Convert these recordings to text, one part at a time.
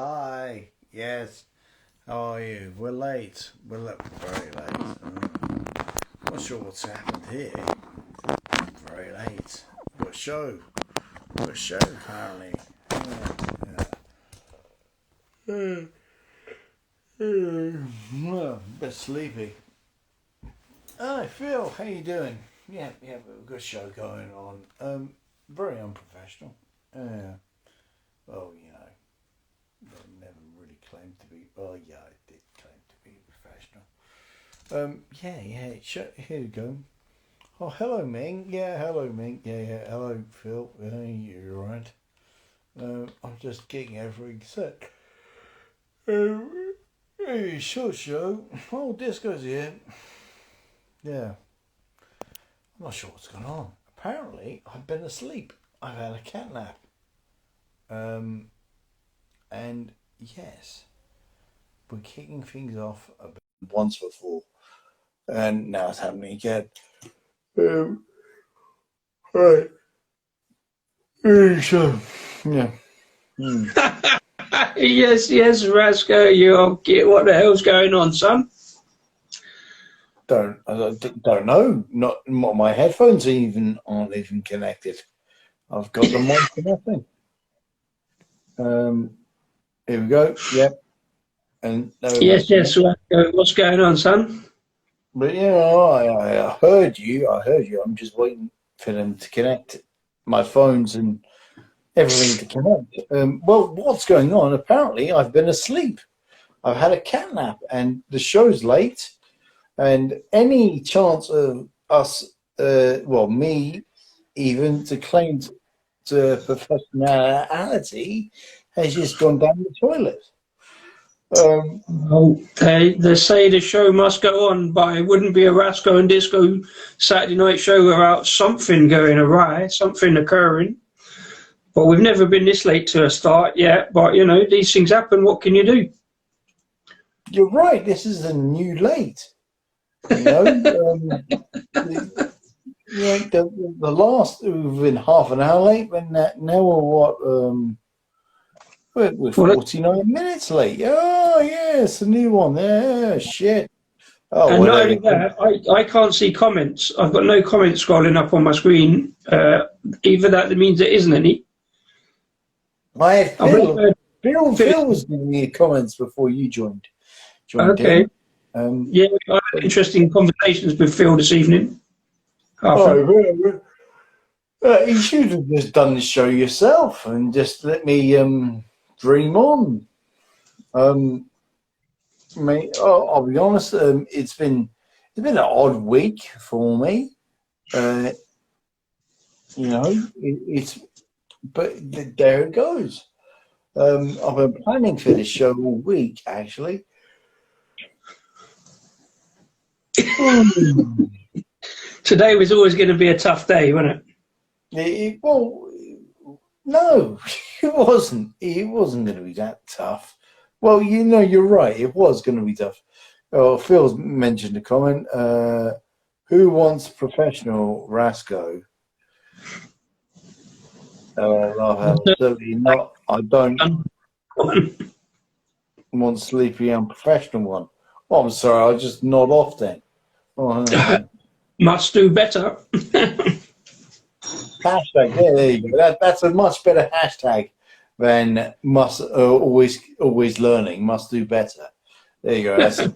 Hi. Yes. How are you? We're late. Very late. Not sure what's happened here. Very late. Got a show. Got a show apparently. Well, a bit sleepy. Hi Phil, how you doing? Yeah, we've got a show going on. Very unprofessional. Well, never really claimed to be. Well, yeah, I did claim to be professional. Here you go. Oh, hello, Ming. Yeah, hello, Ming. Yeah. Hello, Phil. You're right. I'm just getting everything set. Short show. Oh, Disco's here. Yeah. I'm not sure what's going on. Apparently, I've been asleep. I've had a cat nap. And yes, we're kicking things off a bit once before, and now it's happening again. Right. So, yeah. Yes, Rasko, what the hell's going on, son? Don't know. Not my headphones aren't even connected. I've got them on for nothing. Here we go. Yep. And Yes, Rasko, what's going on, son? But I heard you. I'm just waiting for them to connect my phones and everything to connect. Well, what's going on? Apparently, I've been asleep. I've had a cat nap, and the show's late. And any chance of us, me, even to claim to professionality, has just gone down the toilet. Well, they say the show must go on, but it wouldn't be a Rasko and Disco Saturday night show without something going awry, something occurring. But we've never been this late to a start yet. But these things happen. What can you do? You're right. This is a new late. The last we've been half an hour late, but now we're 49 minutes late. Oh yes, a new one. Yeah, shit. Oh, and not whatever. only that, I can't see comments. I've got no comments scrolling up on my screen. Either that means there isn't any. I had Phil was giving me comments before you joined Okay. in. Yeah, I had interesting conversations with Phil this evening. You should have just done the show yourself and just let me dream on. Mate, I'll be honest. It's been an odd week for me. But there it goes. I've been planning for this show all week, actually. Today was always going to be a tough day, wasn't it? No, it wasn't. It wasn't going to be that tough. Well, you're right. It was going to be tough. Oh, Phil's mentioned a comment. Who wants professional Rasko? Absolutely not. I don't want sleepy unprofessional one. Oh, I'm sorry. I'll just nod off then. Must do better. Hashtag. Yeah, there you go. That's a much better hashtag than must always learning. Must do better. There you go. That's a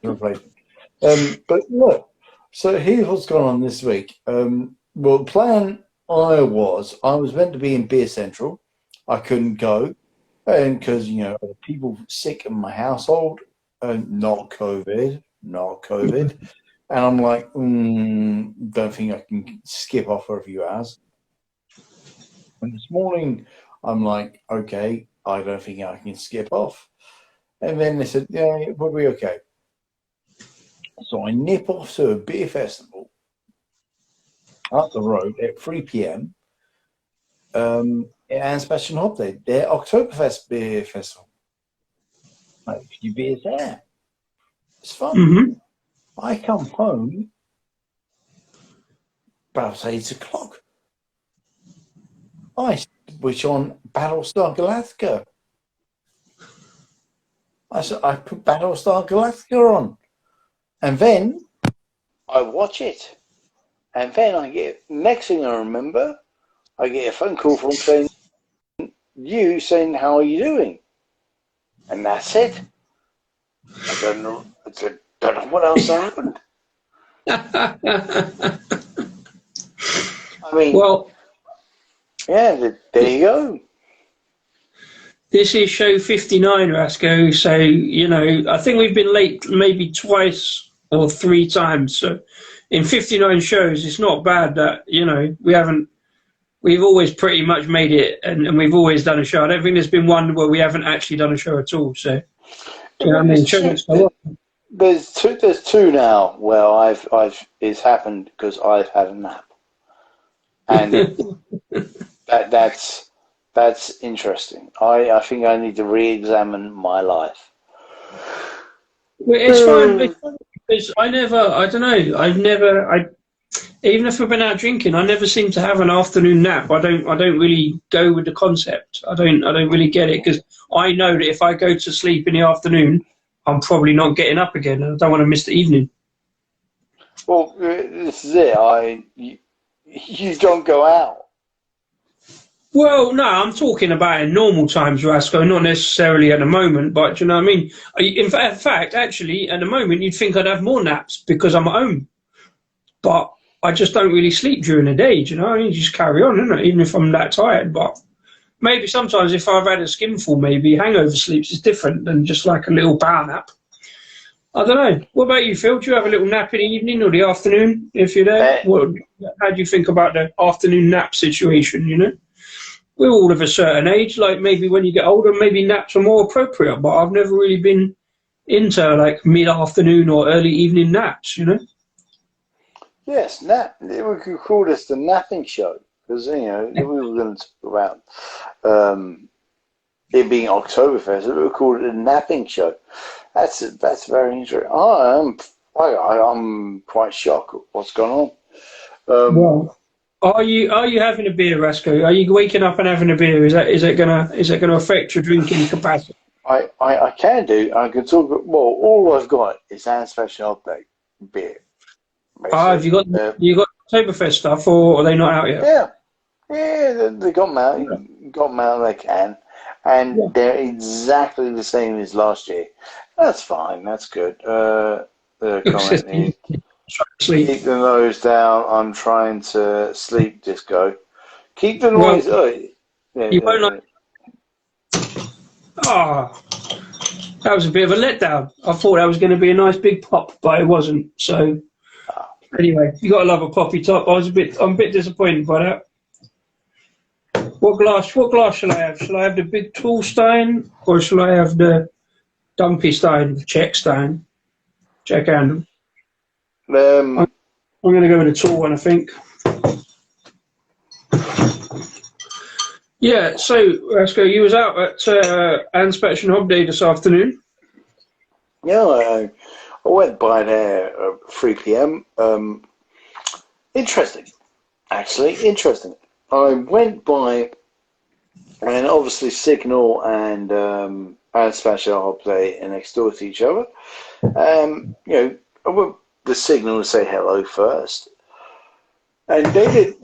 replacement. But look. So here's what's gone on this week. The plan I was meant to be in Beer Central. I couldn't go, and because people sick in my household, not COVID, and I'm like, don't think I can skip off for a few hours. And this morning, I'm like, okay, I don't think I can skip off. And then they said, yeah, we'll be okay. So I nip off to a beer festival up the road at 3 p.m. And Sebastian Hobday, their Oktober Fest beer festival. Like, a few beers there. It's fun. Mm-hmm. I come home about 8 o'clock. I switch on Battlestar Galactica. I put Battlestar Galactica on, and then I watch it, and then I get, next thing I remember, I get a phone call from saying, how are you doing? And that's it. I don't know what else happened. I mean, Well, yeah, there you go. this is show 59, Rasko. So, you know, I think we've been late maybe twice or 3 times. So in 59 shows, it's not bad that, you know, we've always pretty much made it, and we've always done a show. I don't think there's been one where we haven't actually done a show at all. So, you know what I mean? Show must go on. There's two now where it's happened because I've had a nap, and that's interesting. I think I need to re-examine my life. Well, it's fine because even if I've been out drinking, I never seem to have an afternoon nap. I don't really go with the concept. I don't really get it, because I know that if I go to sleep in the afternoon, I'm probably not getting up again. I don't want to miss the evening. Well, this is it. You don't go out. Well, no, I'm talking about in normal times, Rasko, not necessarily at the moment, but do you know what I mean? In fact, actually, at the moment, you'd think I'd have more naps because I'm at home. But I just don't really sleep during the day, do you know? I mean, just carry on, isn't it? Even if I'm that tired. But maybe sometimes if I've had a skinful, maybe hangover sleeps is different than just like a little power nap. I don't know. What about you, Phil? Do you have a little nap in the evening or the afternoon if you're there? How do you think about the afternoon nap situation, you know? We're all of a certain age, like maybe when you get older, maybe naps are more appropriate, but I've never really been into like mid-afternoon or early evening naps, you know? Yes, nap. We could call this the napping show, because, you know, we were going to talk about it being Oktober Fest. We would call it a napping show. That's very interesting. I'm quite shocked at what's going on. Well, are you having a beer, Rasko? Are you waking up and having a beer? Is it gonna affect your drinking capacity? I can do. I can talk. Well, all I've got is an special update beer. Have you got Oktoberfest stuff, or are they not out yet? Yeah, they got them out. Got them out. They can, and they're exactly the same as last year. That's fine. That's good. The comment is, keep the noise down. I'm trying to sleep. Disco. Keep the noise. You won't like. That was a bit of a letdown. I thought that was going to be a nice big pop, but it wasn't. So. Anyway, you got to love a poppy top. I'm a bit disappointed by that. What glass shall I have? Shall I have the big tall stein, or shall I have the dumpy stein, the Czech stein, Czech handle? I'm going to go with the tall one, I think. Yeah. So, Rasko, you was out at Anspection Hob Day this afternoon. Yeah. I went by there at 3 p.m. Interesting, actually, interesting. I went by, and obviously Signal and Special Holiday are next door to each other. You know, I went the Signal to say hello first, and they did.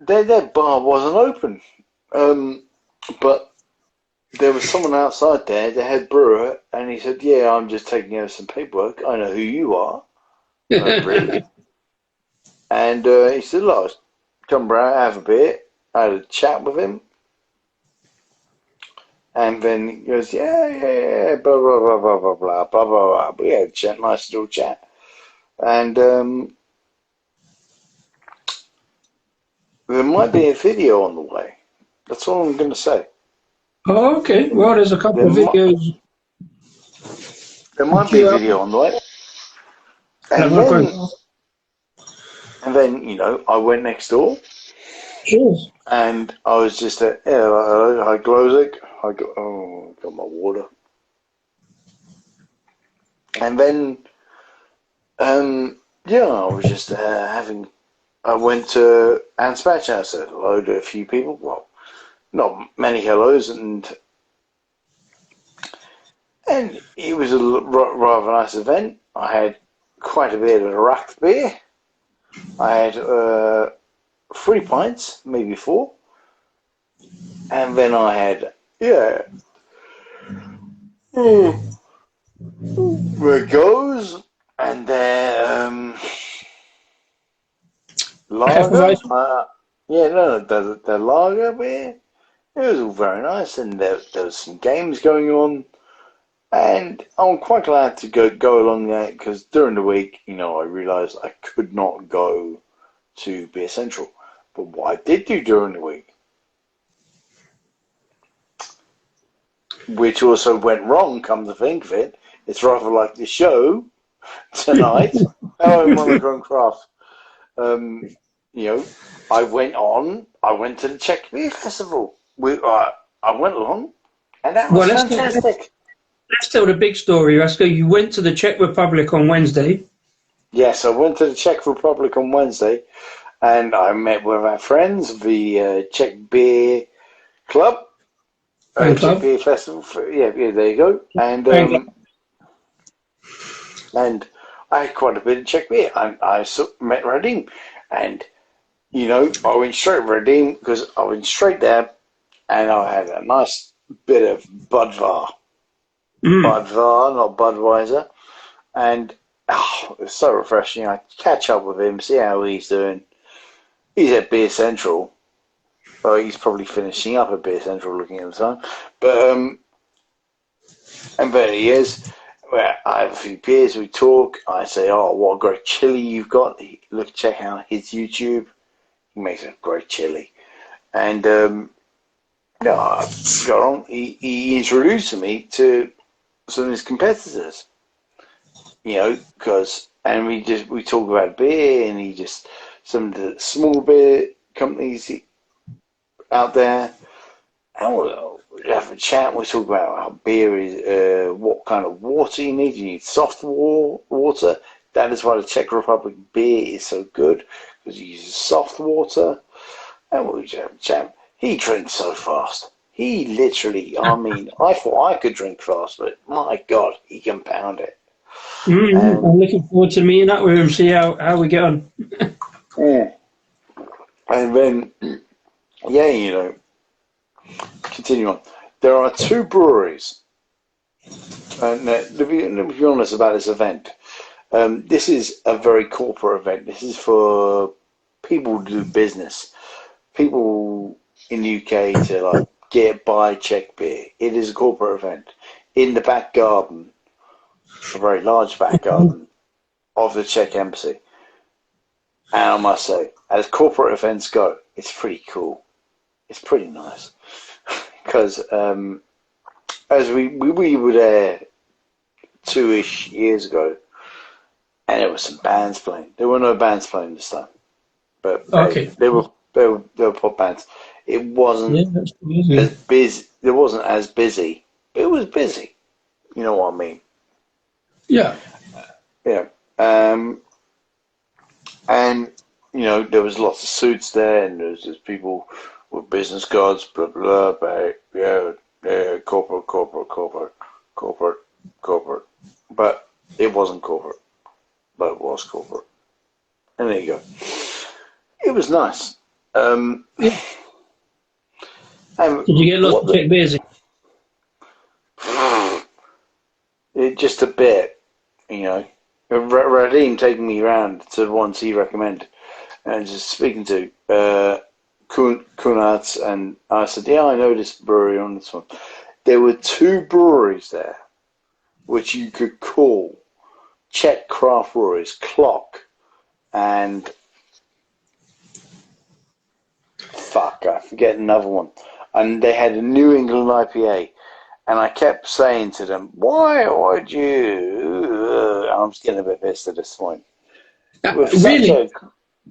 Their bar wasn't open, but there was someone outside there, the head brewer, and he said, "Yeah, I'm just taking over some paperwork. I know who you are." Really? And he said, "Look, come round, have a beer." I had a chat with him, and then he goes, "Yeah, blah blah blah blah blah blah blah blah." We had a chat, nice little chat, and there might be a video on the way. That's all I'm going to say. Oh, okay. Well, there's a couple of videos. There might be a video on the way. And then, you know, I went next door. Cheers. And I was just hello, hi, Glowsick. Got my water. And then, I was just I went to Anspatch. I said hello to a few people. Well, not many hellos, and it was a rather nice event. I had quite a bit of rack beer. I had 3 pints, maybe 4, and then I had where it goes, and then lager. The lager beer. It was all very nice, and there was some games going on, and I'm quite glad to go along there because during the week, I realised I could not go to Beer Central, but what I did do during the week, which also went wrong, come to think of it, it's rather like the show tonight. Oh, Monochrome Craft. I went to the Czech Beer Festival. I went along, and that was fantastic. Let's tell the big story, Rasko. You went to the Czech Republic on Wednesday. Yes, I went to the Czech Republic on Wednesday, and I met with our friends, the Czech Beer Club. Czech Beer Festival. Yeah, there you go. And I had quite a bit of Czech beer. I met Radim, and I went straight to Radim because I went straight there, and I had a nice bit of Budvar. Budvar, not Budweiser, and it's so refreshing. I catch up with him, see how he's doing. He's at Beer Central. Well, he's probably finishing up at Beer Central looking at the time. But, and there he is. Well, I have a few beers, we talk. I say, oh, what a great chili you've got. Check out his YouTube. He makes a great chili. And, I got on. He introduced me to some of his competitors. And we talk about beer, and some of the small beer companies out there, and we'll have a chat. We talk about how beer is, what kind of water you need. You need soft water. That is why the Czech Republic beer is so good, because you use soft water. And we'll have a chat. He drinks so fast. He literally, I thought I could drink fast, but my God, he can pound it. I'm looking forward to meeting up with him, see how we get on. Yeah. And then, continue on. There are 2 breweries. And let me be honest about this event. This is a very corporate event. This is for people to do business. People in the UK to buy Czech beer. It is a corporate event. In the back garden, a very large back garden of the Czech embassy. And I must say, as corporate events go, it's pretty cool. It's pretty nice. Because as we were there 2-ish years ago, and there were some bands playing. There were no bands playing this time, but they were pop bands. It wasn't as busy. It wasn't as busy. But it was busy. You know what I mean? Yeah. Yeah. And there was lots of suits there, and there was just people with business cards, blah blah blah. Corporate. But it wasn't corporate. But it was corporate. And there you go. It was nice. Yeah. Did you get lots of Czech beers? Just a bit, Radim taking me around to the ones he recommended, and just speaking to Kunards, and I said, yeah, I know this brewery on this one. There were 2 breweries there, which you could call Czech craft breweries, Clock, and I forget another one. And they had a New England IPA. And I kept saying to them, why would you... I'm just getting a bit pissed at this point. Really?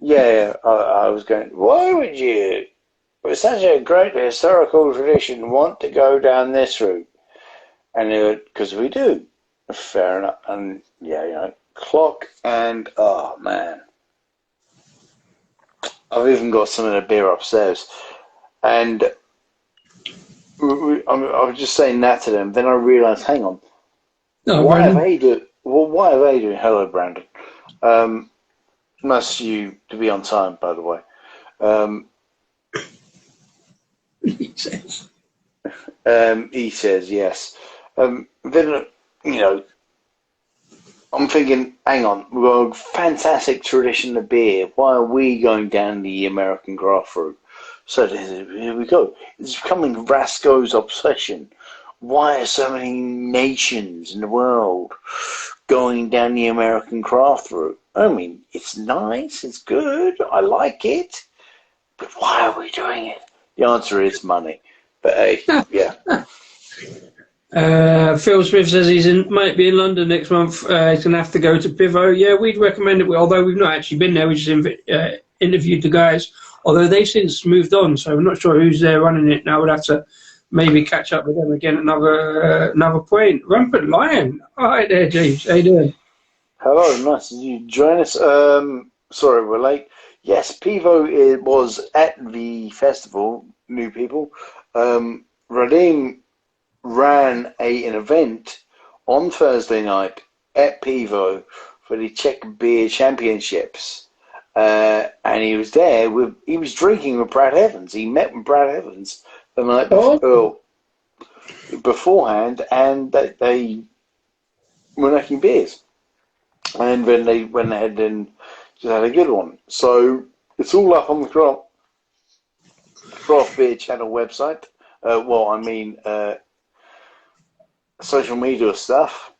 I was going, why would you, with such a great historical tradition, want to go down this route? And they were, because we do. Fair enough. And Clock, and oh man, I've even got some of the beer upstairs. And I was just saying that to them. Then I realised, hang on, No, why have Brandon. they do? Well, why have they doing? Hello, Brandon. Nice of you to be on time, by the way. He says. He says yes. Then you know, I'm thinking, hang on, we've got a fantastic tradition of beer. Why are we going down the American craft route? So here we go. It's becoming Rasko's obsession. Why are so many nations in the world going down the American craft route? I mean, it's nice, it's good, I like it, but why are we doing it? The answer is money. But hey, yeah. Phil Smith says might be in London next month. He's going to have to go to Pivo. Yeah, we'd recommend it, although we've not actually been there. We just interviewed the guys, although they've since moved on, so I'm not sure who's there running it now. We'll have to maybe catch up with them again at another point. Rampant Lion. All right there, James. How you doing? Hello, nice to you join us. Sorry we're late. Yes, Pivo was at the festival, new people. Radim ran an event on Thursday night at Pivo for the Czech Beer Championships. And he was there he was drinking with Brad Evans. He met with Brad Evans the night beforehand, and they were making beers. And then they went ahead and just had a good one. So it's all up on the Craft Beer Channel website. Social media stuff,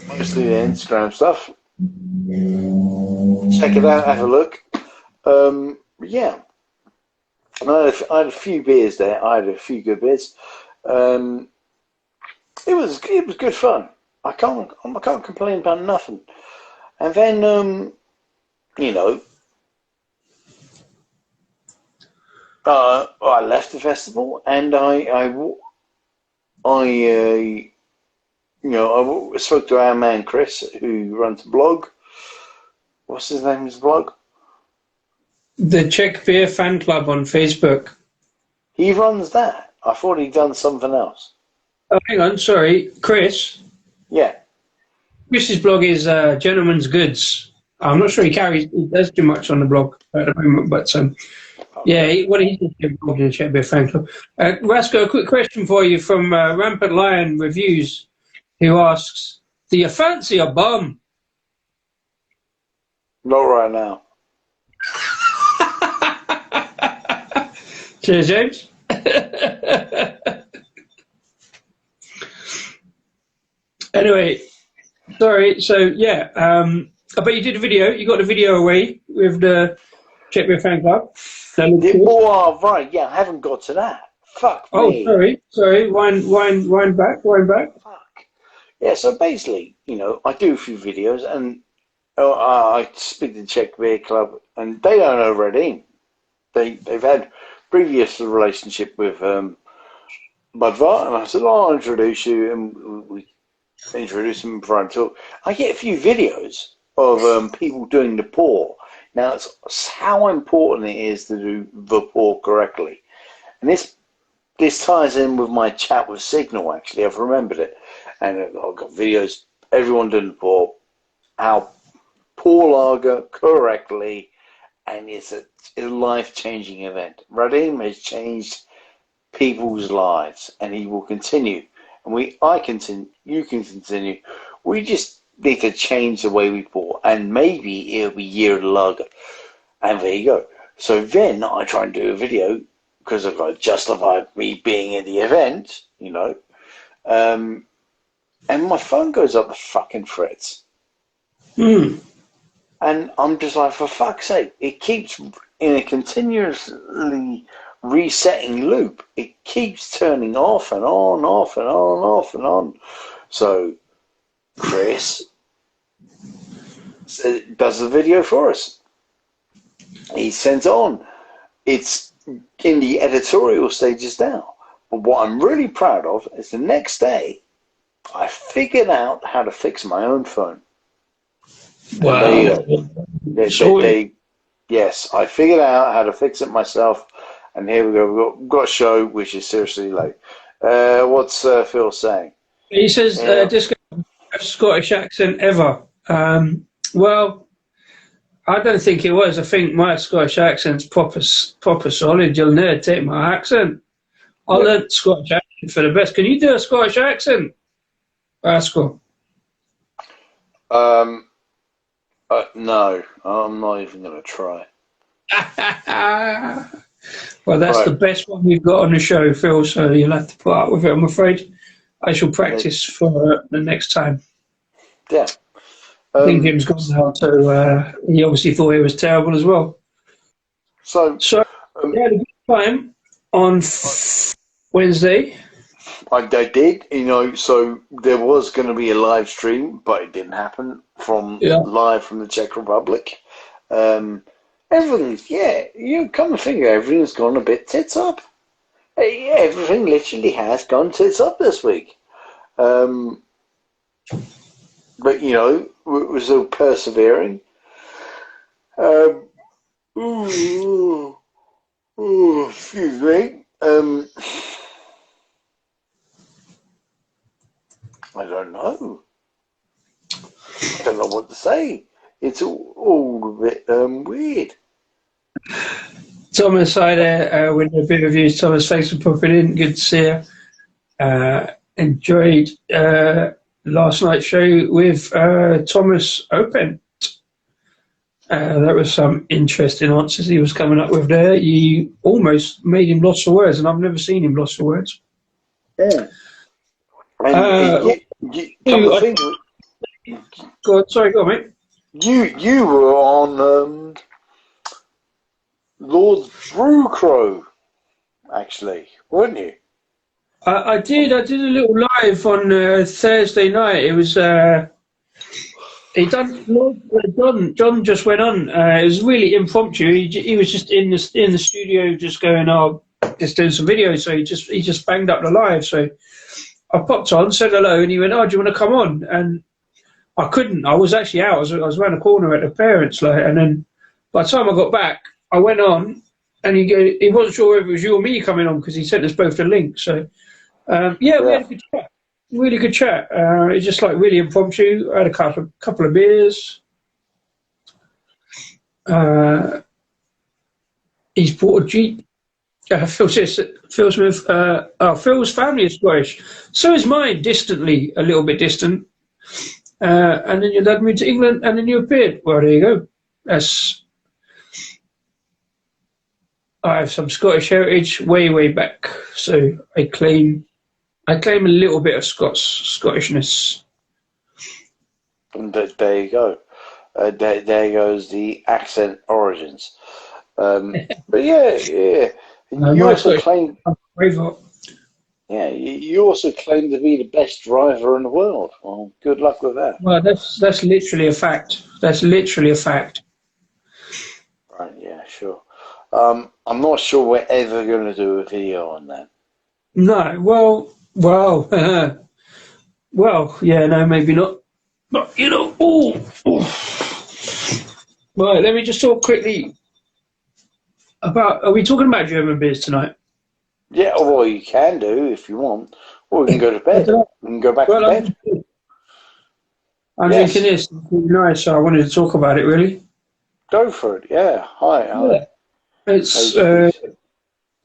mostly the Instagram stuff. Check it out, have a look. Yeah, and I had a few beers there. I had a few good beers. It was good fun. I can't complain about nothing. And then I left the festival and I spoke to our man Chris, who runs a blog. What's his name? His blog? The Czech Beer Fan Club on Facebook. He runs that. I thought he'd done something else. Oh, hang on, sorry, Chris. Yeah. Chris's blog is Gentleman's Goods. I'm not sure he does too much on the blog at the moment, but yeah, he's involved in the Czech Beer Fan Club. Rasko, a quick question for you from Rampant Lion Reviews, who asks, do you fancy a bum? Not right now. Cheers, James. Anyway, sorry. So yeah, but you did a video. You got the video away with the Czech Beer Fan Club. Oh, right. Yeah, I haven't got to that. Fuck me. Oh, sorry. Wind back. Fuck. Yeah. So basically, I do a few videos, and I speak to the Czech Beer Club, and they don't know Radim. They've had previous relationship with Budvar, and I said, I'll introduce you, and we introduce him before I talk. I get a few videos of people doing the pour. Now, it's how important it is to do the pour correctly. And this ties in with my chat with Signal, actually. I've remembered it. And I've got videos, everyone doing the pour, how pour lager correctly, and it's a life-changing event. Radim has changed people's lives, and he will continue. And you can continue. We just need to change the way we pour, and maybe it'll be year of the lager. And there you go. So then I try and do a video, because I've got to justify me being at the event, and my phone goes up the fucking frets. And I'm just like, for fuck's sake, it keeps in a continuously resetting loop. It keeps turning off and on, off and on, off and on. So Chris does the video for us. He sends it on. It's in the editorial stages now. But what I'm really proud of is the next day, I figured out how to fix my own phone. Wow. Yes, I figured out how to fix it myself, And here we go. We've got a show which is seriously late. What's Phil saying? He says, Disco, best Scottish accent ever. Well, I don't think it was. I think my Scottish accent's proper solid. You'll never take my accent. I learnt Scottish accent for the best. Can you do a Scottish accent, Rasko? No, I'm not even going to try. Well, that's the best one we've got on the show, Phil, so you'll have to put up with it, I'm afraid. I shall practice for the next time. Yeah. I think Jim's gone now, so he obviously thought it was terrible as well. So we had a good time on Wednesday. I did, so there was going to be a live stream, but it didn't happen live from the Czech Republic. Everything's, you come and figure, everything's gone a bit tits up. Everything literally has gone tits up this week. But, we're still persevering. Excuse me. I don't know. I don't know what to say. It's all a bit weird. Thomas, hi there. With a bit of reviews. Thomas, thanks for popping in. Good to see you. Enjoyed last night's show with Thomas Open. That was some interesting answers he was coming up with there. You almost made him lost for words, and I've never seen him lost for words. Yeah. Go on, mate. You were on Lord Brewcrow, actually, weren't you? I did a little live on Thursday night. It was John just went on. It was really impromptu. He was just in the studio, just going, just doing some videos. So he just banged up the live. So I popped on, said hello, and he went, "Oh, do you want to come on?" And I couldn't. I was actually out. I was around the corner at the parents', and then by the time I got back, I went on, and he wasn't sure if it was you or me coming on because he sent us both the link. So we had a good chat. Really good chat. It's just like really impromptu. I had a couple of beers. He's bought a Jeep. Phil Smith. Phil's family is Scottish. So is mine, distantly, a little bit distant. And then your dad moved to England, and then you appeared. Well, there you go. I have some Scottish heritage way back, so I claim a little bit of Scottishness. And there you go. There goes the accent origins. But yeah. You also claim. Yeah, you also claim to be the best driver in the world. Well, good luck with that. Well, that's literally a fact. That's literally a fact. Right. Yeah. Sure. I'm not sure we're ever going to do a video on that. No. Well. Yeah. No. Maybe not. But Right. Let me just talk quickly about. Are we talking about German beers tonight? Yeah, well, you can do if you want. Or we can go to bed. We can go back to bed. I'm drinking this. It's really nice, so I wanted to talk about it, really. Go for it, yeah. Hi. Yeah. It's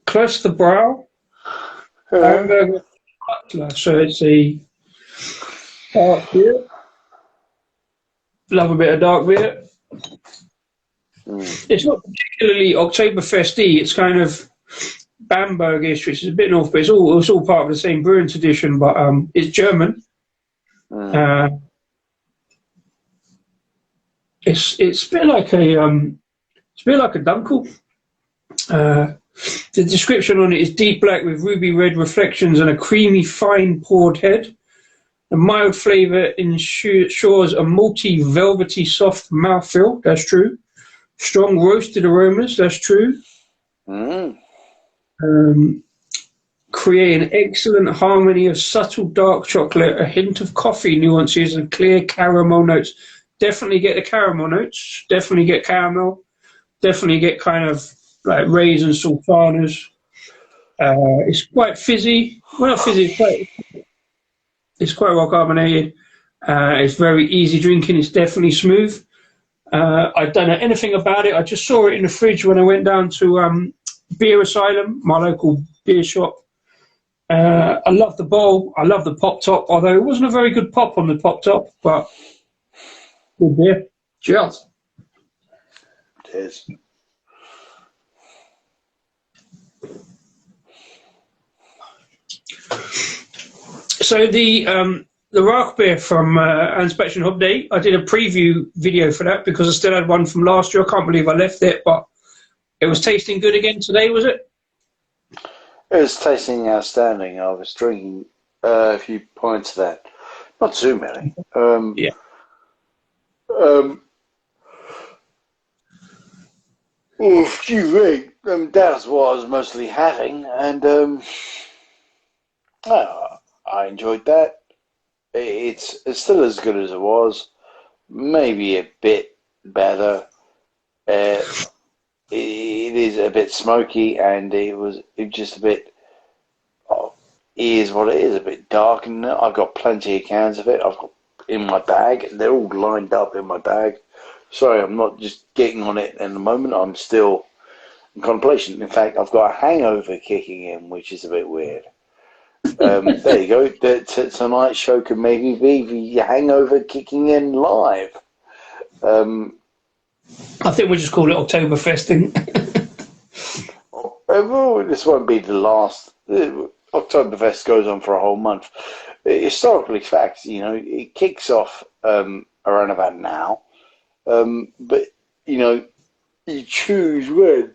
Kloster Brau. Hamburger Cutler. So it's a dark beer. Love a bit of dark beer. It's not particularly Oktober Fest-y. It's kind of Bambergish, which is a bit north, but it's all part of the same brewing tradition. But it's German. It's a bit like a Dunkel. The description on it is deep black with ruby red reflections and a creamy, fine poured head. A mild flavour ensures a malty, velvety, soft mouthfeel. That's true. Strong roasted aromas. That's true. Create an excellent harmony of subtle dark chocolate, a hint of coffee nuances, and clear caramel notes. Definitely get the caramel notes. Definitely get caramel. Definitely get kind of like raisin sultanas. It's quite fizzy. Well, not fizzy. It's quite well carbonated. It's very easy drinking. It's definitely smooth. I don't know anything about it. I just saw it in the fridge when I went down to Beer Asylum, my local beer shop. I love the bowl. I love the pop top, although it wasn't a very good pop on the pop top, but good beer. Cheers. Cheers. So the Rasko beer from Inspection Hub Day, I did a preview video for that because I still had one from last year. I can't believe I left it, but it was tasting good again today, was it? It was tasting outstanding. I was drinking a few pints of that. Not too many. Yeah. Excuse me. That's what I was mostly having, and I enjoyed that. It's still as good as it was, maybe a bit better. It is a bit smoky, and it just a bit. Oh, it is what it is. A bit dark, and I've got plenty of cans of it. I've got in my bag. They're all lined up in my bag. Sorry, I'm not just getting on it in the moment. I'm still in contemplation. In fact, I've got a hangover kicking in, which is a bit weird. There you go. Tonight's show could maybe be the hangover kicking in live. I think we'll just call it Oktober Fest. Well, this won't be the last. Oktober Fest goes on for a whole month. Historically, facts, it kicks off around about now. But, you choose when.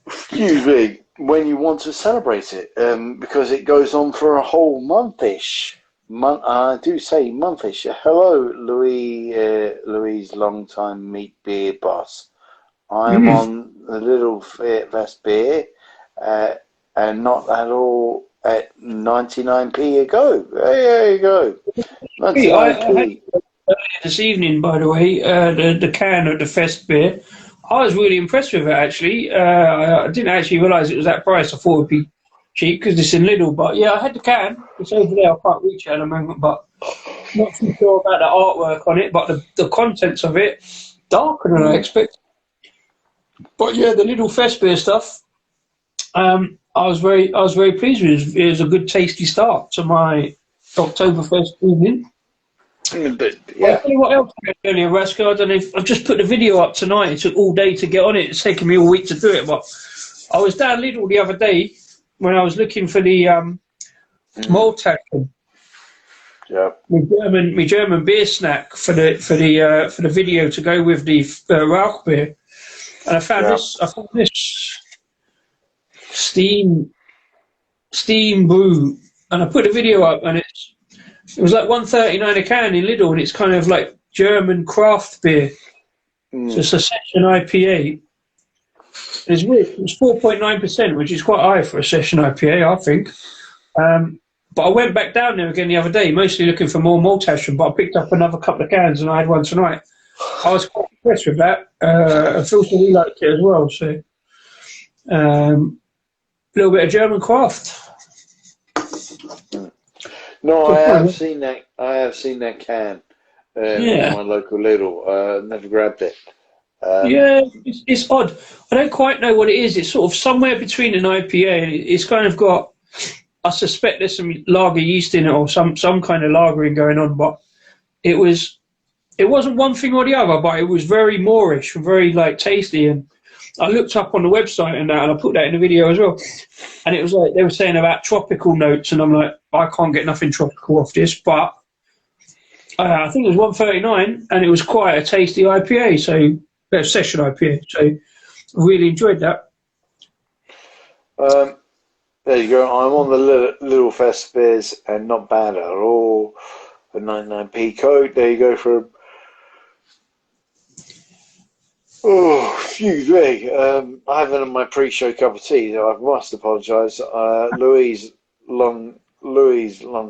Excuse me. When you want to celebrate it, because it goes on for a whole month-ish. I do say month-ish. Hello, Louise, long-time meat beer boss. I'm on the Little Fest beer, and not at all at 99p a go. There you go. 99p. This evening, by the way, the can of the Fest beer. I was really impressed with it, actually. I didn't actually realise it was that price. I thought it would be cheap because it's in Lidl. But yeah, I had the can. It's over there. I can't reach it at the moment, but not too sure about the artwork on it. But the contents of it, darker than I expected. But yeah, the Lidl Fest beer stuff, I was very pleased with. It was a good, tasty start to my Oktoberfest evening. But, yeah. I'll tell you what else I did earlier, Rasko. I don't know if I've just put the video up tonight. It took all day to get on it. It's taken me all week to do it. But I was down Lidl the other day when I was looking for the Maltaschen. Yeah. My German beer snack for the video to go with the Rasko beer, and I found this steam brew, and I put a video up, and it was like $1.39 a can in Lidl, and it's kind of like German craft beer. So it's a session IPA. It's weird. It's 4.9%, which is quite high for a session IPA, I think. But I went back down there again the other day, mostly looking for more Maltaschen, but I picked up another couple of cans, and I had one tonight. I was quite impressed with that. I feel really liked it as well. So a little bit of German craft. No, I have seen that. I have seen that can in my local Lidl. Never grabbed it. Yeah, it's odd. I don't quite know what it is. It's sort of somewhere between an IPA, and it's kind of got. I suspect there's some lager yeast in it, or some kind of lagering going on. But it wasn't one thing or the other. But it was very Moorish, very like tasty. And I looked up on the website and I put that in the video as well. And it was like they were saying about tropical notes, and I'm like, I can't get nothing tropical off this. But I think it was $1.39, and it was quite a tasty IPA. So session IPA. So I really enjoyed that. There you go. I'm on the Little Fest beers, and not bad at all. A 99p code. There you go for. Oh, excuse me. I haven't had my pre-show cup of tea. So I must apologise. Louise, long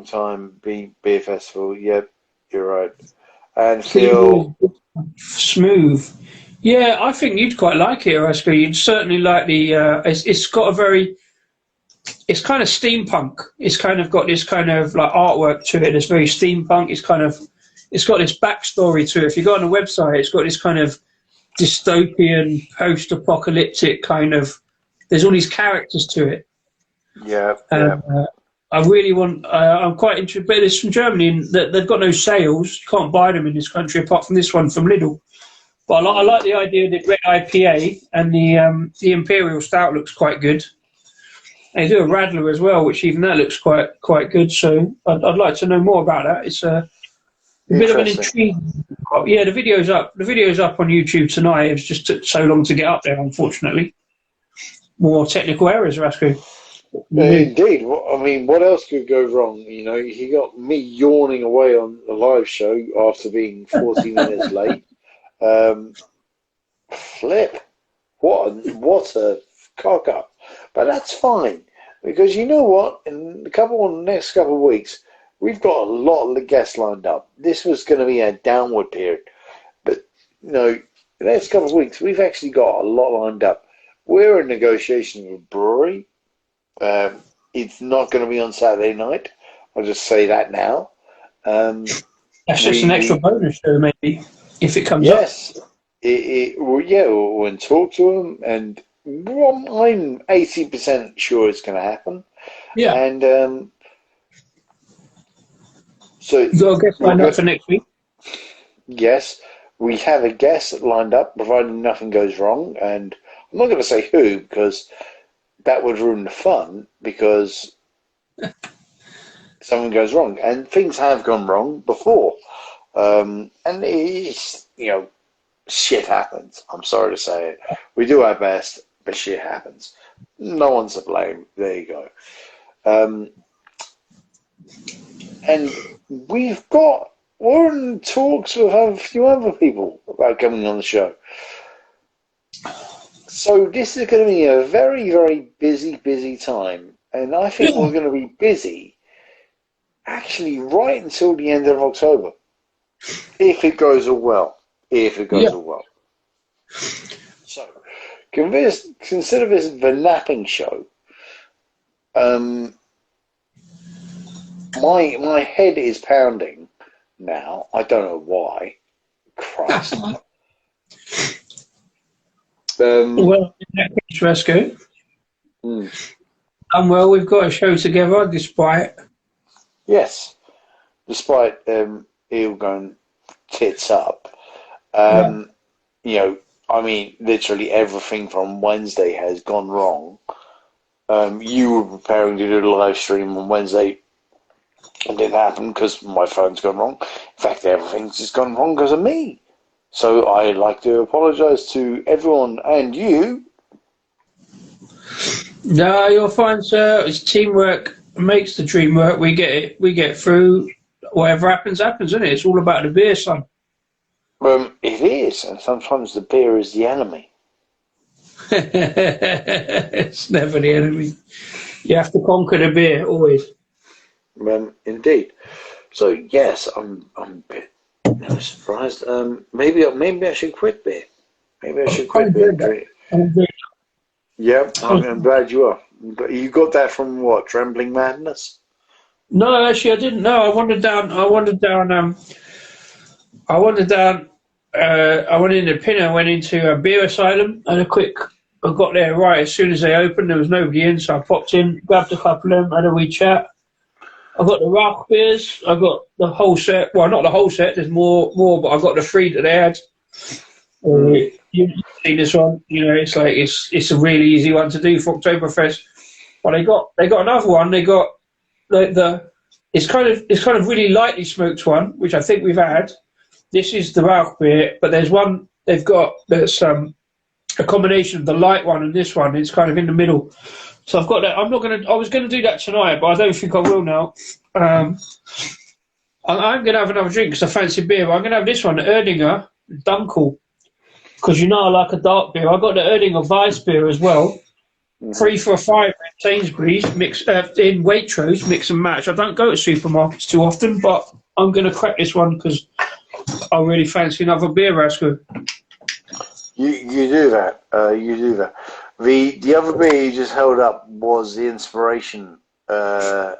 time beer festival. Yep, you're right. And Phil, smooth. Yeah, I think you'd quite like it, Rasko. You'd certainly like the. It's got a very. It's kind of steampunk. It's kind of got this kind of like artwork to it. It's very steampunk. It's kind of. It's got this backstory to it. If you go on the website, it's got this kind of dystopian, post-apocalyptic kind of. There's all these characters to it. Yeah. I really want. I'm quite interested, but it's from Germany, and they've got no sales. You can't buy them in this country apart from this one from Lidl. But I like the idea of the red IPA, and the Imperial Stout looks quite good. They do a Radler as well, which even that looks quite good. So I'd like to know more about that. It's a bit of an intrigue. Yeah, the video's up. The video's up on YouTube tonight. It just took so long to get up there, unfortunately. More technical errors, Rasko. Indeed. I mean, what else could go wrong? You know, he got me yawning away on the live show after being 40 minutes late. Flip. What a cock up. But that's fine, because you know what? In the next couple of weeks, we've got a lot of guests lined up. This was going to be a downward period, but you know, the next couple of weeks, we've actually got a lot lined up. We're in negotiation with a brewery. It's not going to be on Saturday night. I'll just say that now. That's just an extra bonus show, maybe, if it comes up. Yes. We'll talk to them, and I'm 80% sure it's going to happen. Yeah. And so you got a guest lined up for next week? Yes, we have a guest lined up, providing nothing goes wrong. And I'm not going to say who, because that would ruin the fun, because something goes wrong. And things have gone wrong before. And it's, you know, shit happens. I'm sorry to say it. We do our best, but shit happens. No one's to blame. There you go. And we're in talks with a few other people about coming on the show. So this is going to be a very, very busy time. And I think we're going to be busy actually right until the end of October. If it goes all well. All well. So, consider this the napping show. My head is pounding now. I don't know why. Christ. Well, in that case, Rasko. And well, we've got a show together despite. Yes. Despite Eel going tits up. You know, I mean, literally everything from Wednesday has gone wrong. You were preparing to do the live stream on Wednesday. It didn't happen because my phone's gone wrong. In fact, everything's just gone wrong because of me. So I'd like to apologise to everyone and you. No, you're fine, sir. It's teamwork makes the dream work. We get it. We get through. Whatever happens, isn't it? It's all about the beer, son. It is, and sometimes the beer is the enemy. It's never the enemy. You have to conquer the beer, always. Indeed. So yes, I'm a bit surprised. Maybe I should quit beer. Maybe I should quit beer. Yeah, I'm glad you are. But you got that from what? Trembling Madness? No, actually, I didn't know. I wandered down. I went into Pinner, went into a beer asylum, and I got there right as soon as they opened. There was nobody in, so I popped in, grabbed a couple of them, had a wee chat. I got the Rasko beers. I got the whole set. Well, not the whole set. There's more, but I got the 3 that they had. You see this one? You know, it's like it's a really easy one to do for Oktober Fest. But they got another one. They got it's kind of really lightly smoked one, which I think we've had. This is the Rasko beer, but there's one they've got that's a combination of the light one and this one. It's kind of in the middle. So I've got that. I was gonna do that tonight, but I don't think I will now. I'm gonna have another drink because I fancy beer. But I'm gonna have this one, the Erdinger Dunkel, because you know I like a dark beer. I got the Erdinger Weiss beer as well. 3 for $5 in Sainsbury's, in Waitrose, mix and match. I don't go to supermarkets too often, but I'm gonna crack this one because I really fancy another beer, Rasko. You do that. You do that. The other beer you just held up was the inspiration of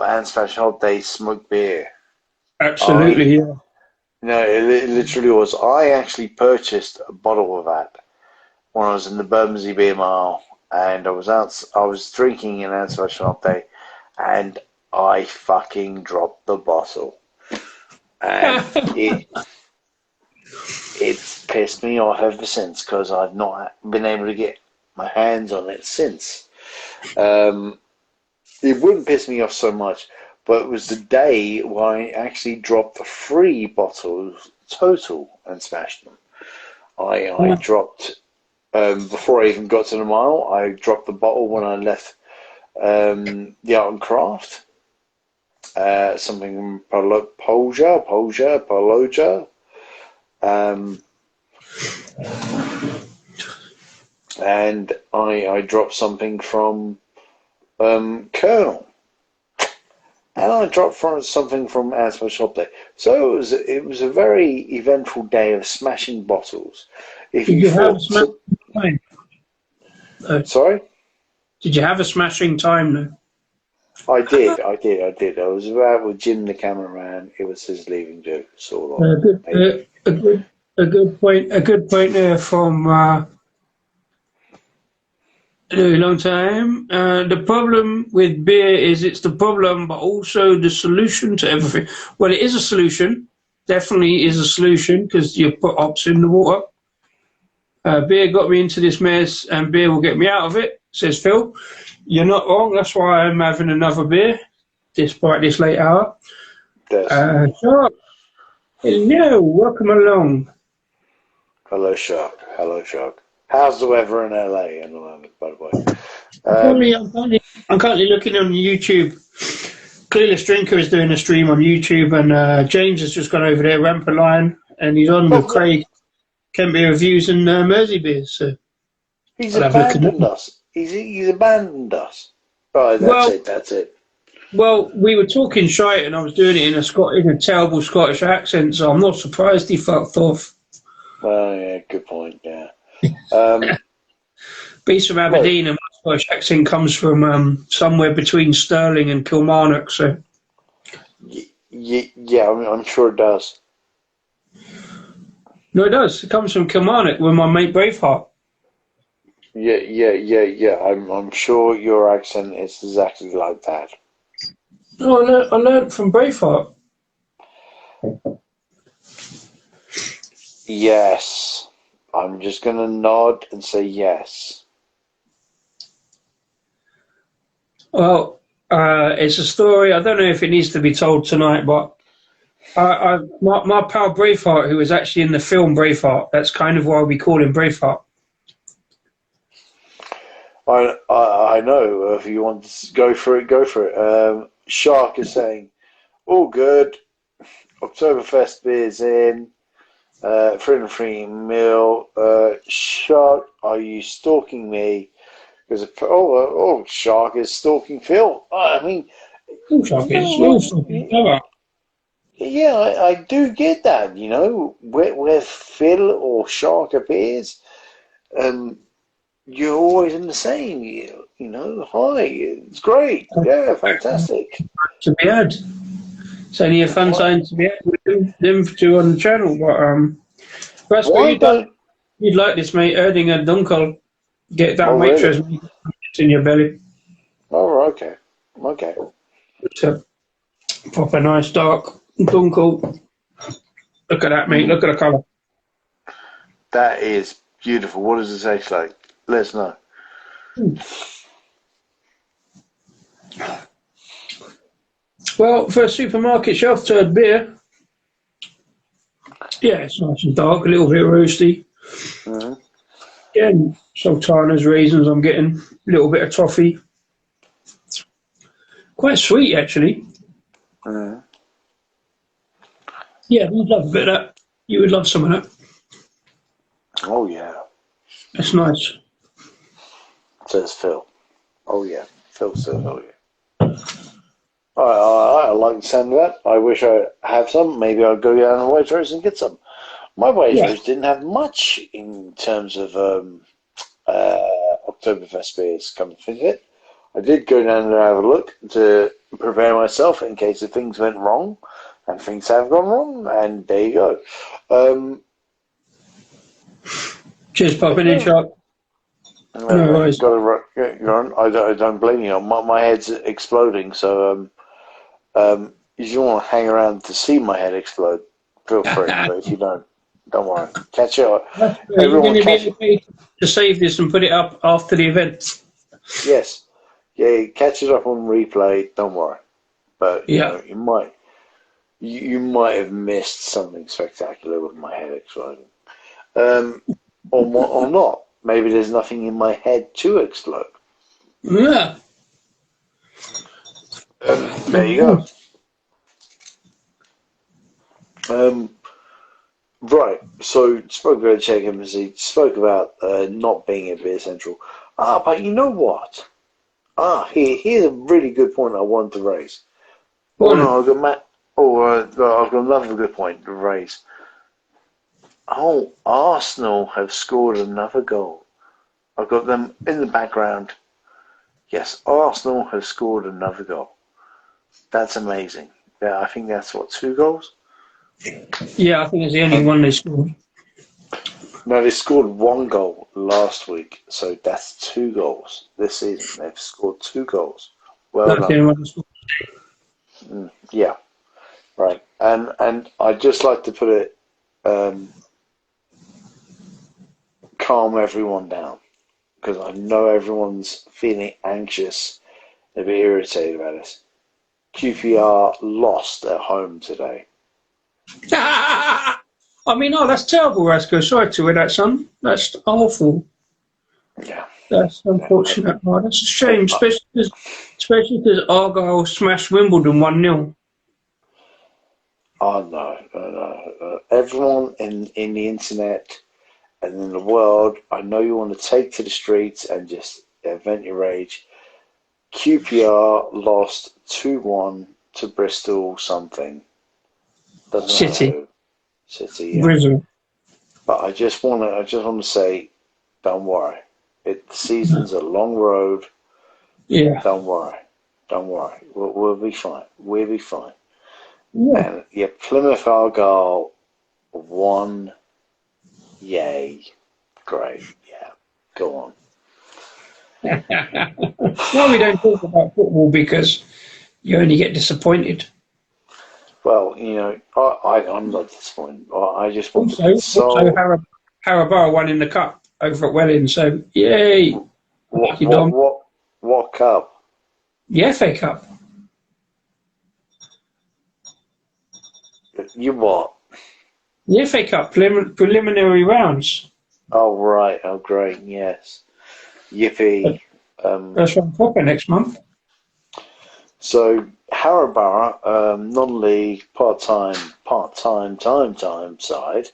Anne's Fashion Holiday smoked beer. Absolutely, yeah. No, it literally was. I actually purchased a bottle of that when I was in the Bermondsey Beer Mile, and I was out. I was drinking in Anne's Fashion Holiday, and I fucking dropped the bottle, and it's pissed me off ever since because I've not been able to get my hands on it since. It wouldn't piss me off so much, but it was the day when I actually dropped 3 bottles total and smashed them. I dropped, before I even got to the mile, I dropped the bottle when I left the Art and Craft. Something Poloja. And I dropped something from Colonel, and I dropped something from Asper Shop Day. So it was a very eventful day of smashing bottles. Did you have a smashing time? Sorry? Did you have a smashing time though? I did. I was out with Jim, the cameraman. It was his leaving do. Sort of. A good point there from a long time. The problem with beer is it's the problem, but also the solution to everything. Well, it is a solution. Definitely is a solution because you put hops in the water. Beer got me into this mess, and beer will get me out of it, says Phil. You're not wrong. That's why I'm having another beer, despite this late hour. Shark, hello, welcome along. Hello, Shark. Hello, Shark. How's the weather in LA at the moment, by the way? I'm currently looking on YouTube. Clueless Drinker is doing a stream on YouTube, and James has just gone over there, Ramper Lion, and he's on with Craig, Kent Beer Reviews and Mersey Beers. So he's abandoned us. He's abandoned us. Right, that's it. Well, we were talking shite, and I was doing it in a terrible Scottish accent, so I'm not surprised he fucked off. Oh, yeah, good point, yeah. Beast from Aberdeen, and my Scottish accent comes from somewhere between Stirling and Kilmarnock, so... Yeah, I'm sure it does. No, it does. It comes from Kilmarnock with my mate Braveheart. Yeah. I'm sure your accent is exactly like that. Oh, I learned from Braveheart. Yes. I'm just going to nod and say yes. Well, it's a story. I don't know if it needs to be told tonight, but my pal Braveheart, who was actually in the film Braveheart, that's kind of why we call him Braveheart. I know. If you want to go for it, go for it. Shark is saying, all good. Oktober Fest beers in. 3 mil. Shark, are you stalking me? Because Shark is stalking Phil. I mean, Shark is stalking. Yeah, I do get that. You know, where Phil or Shark appears, you're always in the same. You know, hi, it's great. Yeah, fantastic. To be had. It's only a fun time to be had with them two on the channel. But Rasko, you'd like this, mate. Erdinger Dunkel. Get that waitress in your belly. Oh, okay. So, pop a nice dark Dunkel. Look at that, mate. Look at the colour. That is beautiful. What does it taste like? Let us know. Well, for a supermarket shelf-turd beer, yeah, it's nice and dark, a little bit roasty. Mm-hmm. Again, sultanas, raisins I'm getting, a little bit of toffee. Quite sweet, actually. Mm-hmm. Yeah, you'd love a bit of that. You would love some of that. Oh, yeah. That's nice. Says Phil. Oh, yeah. Phil says, oh, yeah. I like the sound of that. I wish I had some. Maybe I'll go down to Waitrose and get some. My Yeah. Waitrose didn't have much in terms of Oktober Fest beers, come to think of it. I did go down there and have a look to prepare myself in case if things went wrong, and things have gone wrong, and there you go. Cheers, popping in, Shark. No worries. Got to go on. I don't blame you. My head's exploding, so if you want to hang around to see my head explode, feel free. But if you don't worry. Catch it. You're going to be okay to save this and put it up after the event. Yes. Yeah, catch it up on replay. Don't worry. But you know, you might have missed something spectacular with my head exploding, or not. Maybe there's nothing in my head to explode. Yeah. There you go. Right. So spoke about Czech Embassy. Spoke about not being at Beer Central. But you know what? Here's a really good point I wanted to raise. I've got I've got another good point to raise. Oh, Arsenal have scored another goal. I've got them in the background. Yes, Arsenal have scored another goal. That's amazing. Yeah, I think that's 2 goals? Yeah, I think it's the only one they scored. No, they scored 1 goal last week, so that's 2 goals this season. They've scored 2 goals. Well done. Yeah, right. And I'd just like to put it, calm everyone down, because I know everyone's feeling anxious, a bit irritated about this. QPR lost at home today. I mean, that's terrible, Rasko. Sorry to hear that, son. That's awful. Yeah. That's unfortunate. That's a shame, especially because Argyle smashed Wimbledon 1-0. Oh, no. Everyone in the internet and in the world, I know you want to take to the streets and just vent your rage. QPR lost 2-1 to Bristol something. City. City, yeah. Bristol. But I just want to say, don't worry. The season's a long road. Yeah. Don't worry. We'll be fine. We'll be fine. Yeah. And Plymouth Argyle won. Yay. Great. Yeah. Go on. Well, we don't talk about football because you only get disappointed. Well, I'm not disappointed. I just want to Also, Harabara won in the cup over at Welling, so yay! What cup? The FA Cup. You what? The FA Cup preliminary rounds. Oh right. Oh great. Yes. Yippee. First round proper next month. So Harabara, non-league, part-time side,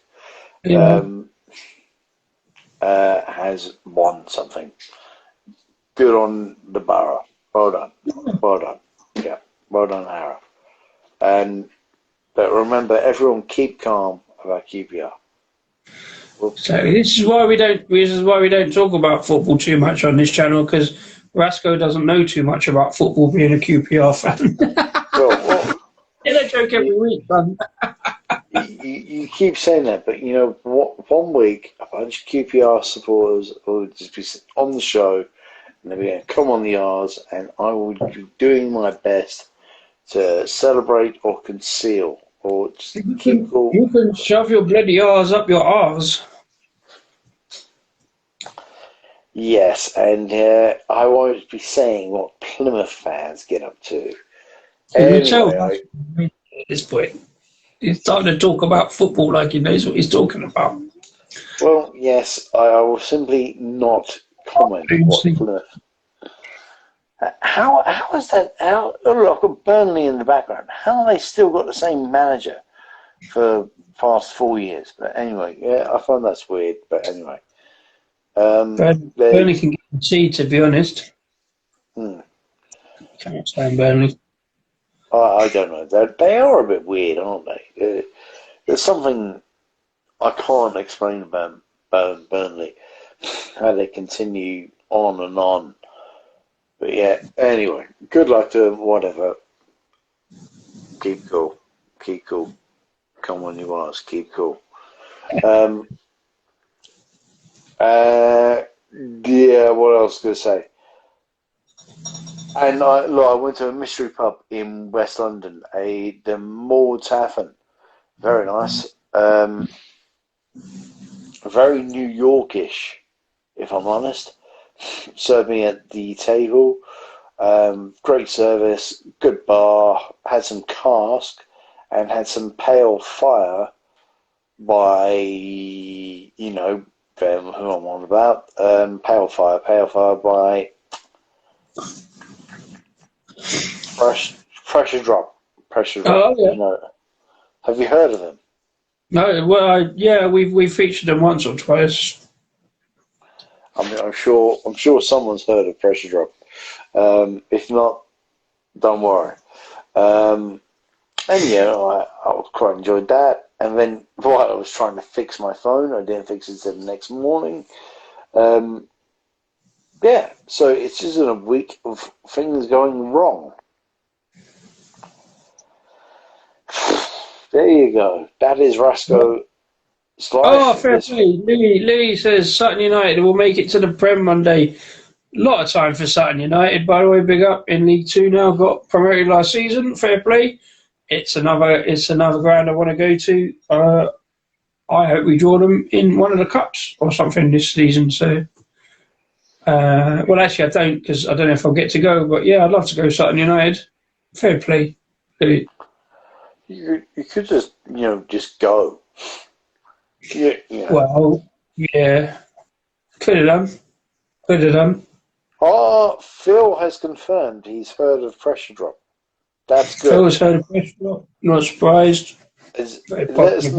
has won something. Good on the borough. Well done. Yeah, well done, Harrow. But remember, everyone keep calm about QPR. So this is why we don't talk about football too much on this channel, because Rasko doesn't know too much about football, being a QPR fan. Well, it's a joke every week, man. You keep saying that, but one week a bunch of QPR supporters will just be on the show, and they'll be going, "Come on, the R's," and I will be doing my best to celebrate or conceal or just keep cool. You can shove your bloody R's up your R's. Yes, and I won't be saying what Plymouth fans get up to. Anyway, at this point, he's starting to talk about football like he knows what he's talking about. Well, yes, I will simply not comment what Plymouth. How is that? Look, I've got Burnley in the background. How have they still got the same manager for past 4 years? But anyway, yeah, I find that's weird. But anyway, Burnley can concede, to be honest. Can't stand Burnley. I don't know. They are a bit weird, aren't they? There's something I can't explain about Burnley, how they continue on and on. But yeah, anyway, good luck to them, whatever. Keep cool. Keep cool. Come on, you ask. Keep cool. Yeah, what else could I say? And I went to a mystery pub in West London, the Moor Tavern. Very nice. Very New Yorkish, if I'm honest. Served me at the table. Great service, good bar, had some cask, and had some pale fire by, who I'm on about. Pale fire by Pressure Drop. Oh, yeah. Have you heard of them? No, well, yeah, we've featured them once or twice. I mean, I'm sure someone's heard of Pressure Drop. If not, don't worry. And yeah, I quite enjoyed that. And then while I was trying to fix my phone, I didn't fix it until the next morning. Yeah, so it's just in a week of things going wrong. There you go. That is Rasko. Oh, fair play. Louis says Sutton United will make it to the Prem Monday. A lot of time for Sutton United, by the way. Big up in League Two now. Got promoted last season. Fair play. It's another ground I want to go to. I hope we draw them in one of the cups or something this season. So, well, actually, I don't, because I don't know if I'll get to go. But yeah, I'd love to go Sutton United. Fair play. You could just just go. Yeah. Well, yeah. Could have done. Oh, Phil has confirmed he's heard of Pressure Drop. That's good. Phil's heard of Pressure Drop. Not surprised. Let us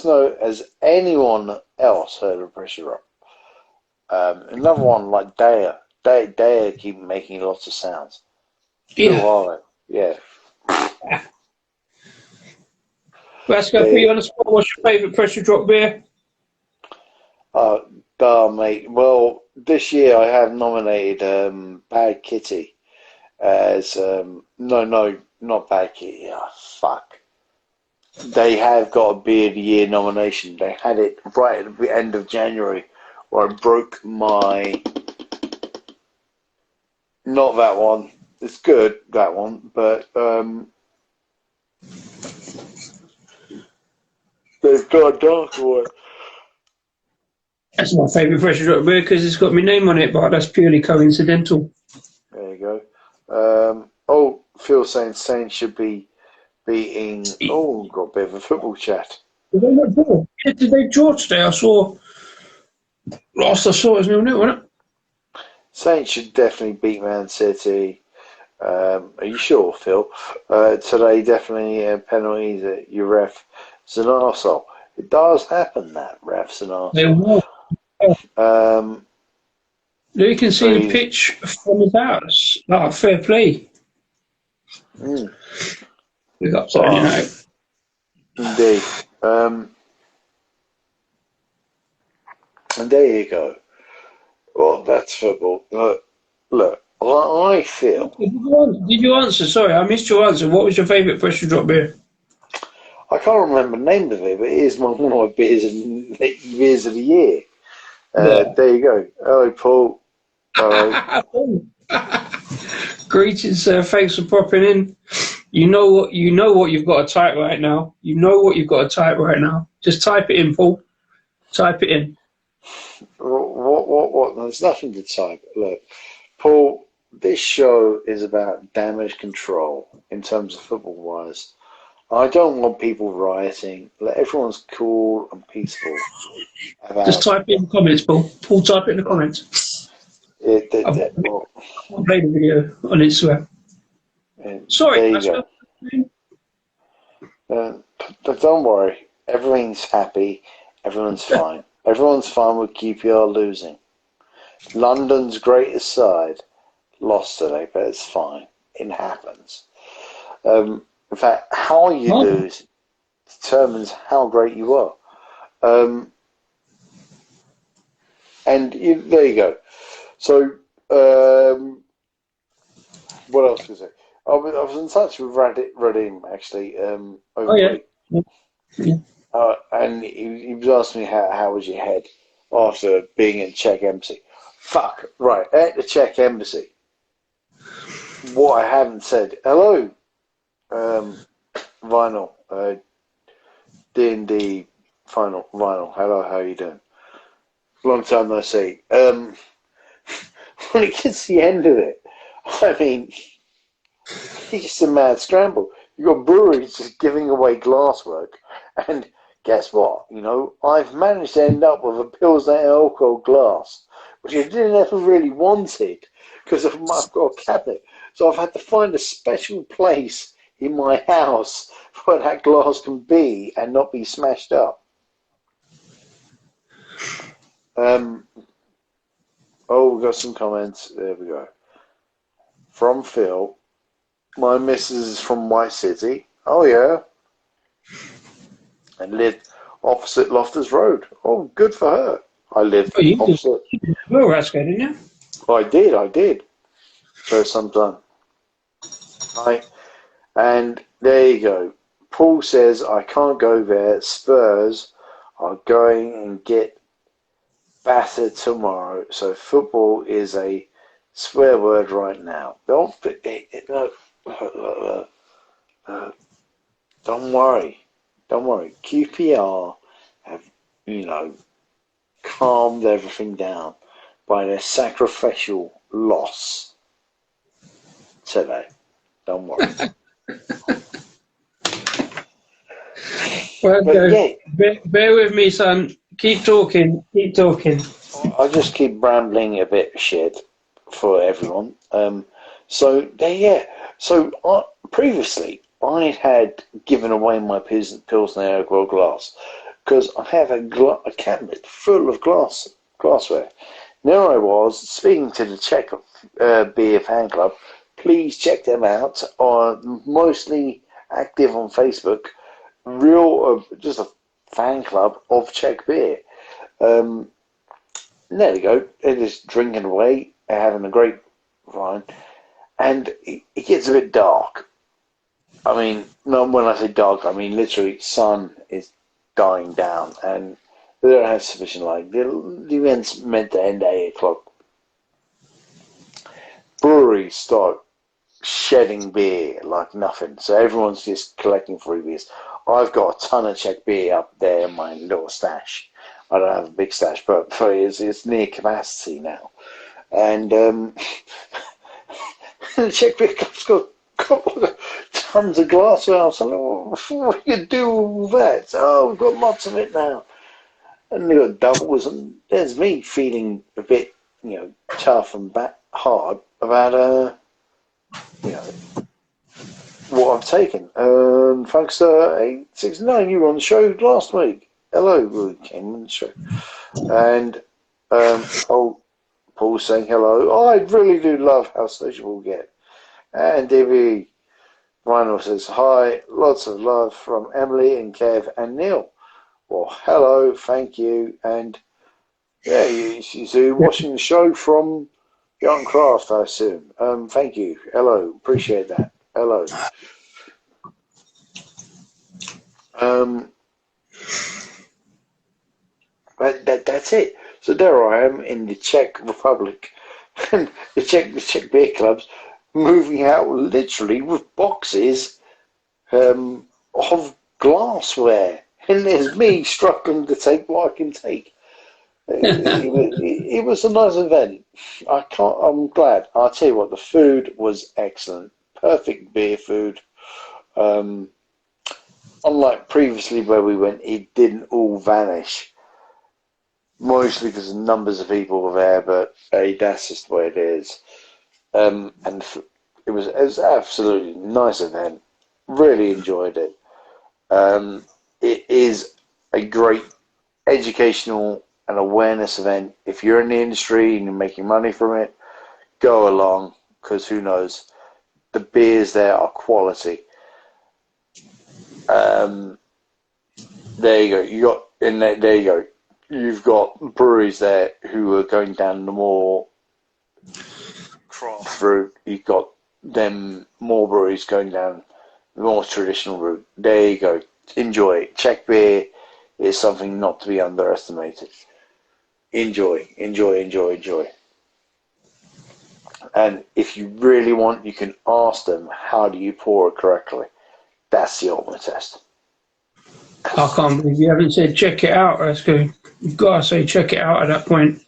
know, has anyone else heard of Pressure Drop? Another one like Daya. Daya keep making lots of sounds. Yeah. Yeah. Let's go put you on the spot. What's your favourite Pressure Drop beer? Mate. Well, this year I have nominated Bad Kitty as no, not Bad Kitty. Oh, fuck. They have got a Beer of the Year nomination. They had it right at the end of January, where I broke my. Not that one. It's good, that one, but they've got a darker one. That's my favourite Pressure Drop beer because it's got my name on it, but that's purely coincidental. There you go. Phil saying Saints should be beating. Oh, got a bit of a football chat. Did they not draw? Yeah, did they draw today? I saw it was 0-0, wasn't it? Saints should definitely beat Man City. Are you sure, Phil? Today, definitely penalties at your ref. It's an arsehole. It does happen that ref's an arsehole. You can see the pitch from his house. Oh, fair play. We got something, Indeed. And there you go. Well, that's football. Look, I feel. Did you answer? Sorry, I missed your answer. What was your favourite Pressure Drop beer? I can't remember the name of it, but it is one of my beers of the year. There you go. Hello, Paul. Hello. Greetings, sir. Thanks for popping in. You know what you've got to type right now. Just type it in, Paul. Type it in. What? There's nothing to type. Look, Paul, this show is about damage control in terms of football-wise. I don't want people rioting. Let everyone's cool and peaceful. Just type it in the comments, Paul. Paul, type it in the comments. I'll play the video on Instagram. Sorry. There you go. Don't worry. Everything's happy. Everyone's fine. Everyone's fine with QPR losing. London's greatest side lost today, but it's fine. It happens. In fact, how you lose determines how great you are. And there you go. So, what else can I say? I was in touch with Radim actually over Oh the yeah. week, Yeah. and he was asking me how was your head after being in Czech embassy. Fuck right at the Czech embassy. What I haven't said. Hello, vinyl. D&D final vinyl. Hello, how you doing? Long time no see. When it gets to the end of it, I mean, it's just a mad scramble. You've got breweries just giving away glasswork, and guess what? You know, I've managed to end up with a Pilsner alcohol glass, which I didn't ever really wanted because I've got a cabinet. So I've had to find a special place in my house where that glass can be and not be smashed up. Oh, we've got some comments. There we go. From Phil. My missus is from White City. Oh, yeah. And lived opposite Loftus Road. Oh, good for her. I lived Oh, you did opposite. well, Rasko, didn't you? I did. So sometime. Right. And there you go. Paul says, I can't go there. Spurs are going and get battered tomorrow. So football is a swear word right now. Don't worry. Don't worry. QPR have, calmed everything down by their sacrificial loss today. Don't worry. Well, But yeah, bear with me, son. Keep talking. Keep talking. I'll just keep rambling a bit shit for everyone. So previously I had given away my Pilsner alcohol glass because I have a cabinet full of glassware. Now I was speaking to the Czech beer fan club. Please check them out. On mostly active on Facebook. Just a fan club of Czech beer. There we go. They're just drinking away, having a great fine, and it gets a bit dark. I mean, not when I say dark, I mean literally sun is dying down, and they don't have sufficient light. The event's meant to end at 8 o'clock. Breweries start shedding beer like nothing, so everyone's just collecting freebies. I've got a ton of Czech beer up there in my little stash. I don't have a big stash, but it's near capacity now. And the Czech beer club's got tons of glassware. I was like, what do you do with that? Oh, we've got lots of it now. And they got doubles, and there's me feeling a bit, tough and hard about, what I've taken. Funkster 869, you were on the show last week. Hello, we came on the show. And, Paul's saying hello. Oh, I really do love how sociable we get. And Davey Vinyl says, hi, lots of love from Emily and Kev and Neil. Well, hello, thank you. And, yeah, you're watching the show from Young Craft, I assume. Thank you. Hello, appreciate that. Hello. That's it. So there I am in the Czech Republic, and the Czech beer clubs moving out literally with boxes of glassware, and there's me struggling to take what I can take. It was a nice event. I'm glad. I'll tell you what, the food was excellent. Perfect beer food. Unlike previously where we went, it didn't all vanish. Mostly because the numbers of people were there, but hey, that's just the way it is. And it was absolutely nice event. Really enjoyed it. It is a great educational and awareness event. If you're in the industry and you're making money from it, go along, because who knows, the beers there are quality. There you go. You got And there you go. You've got breweries there who are going down the more craft route. You've got them more breweries going down the more traditional route. There you go. Enjoy it. Czech beer is something not to be underestimated. Enjoy, enjoy, enjoy, enjoy. And if you really want, you can ask them, how do you pour it correctly? That's the ultimate test. I can't believe you haven't said check it out, Rasko. You've got to say check it out at that point.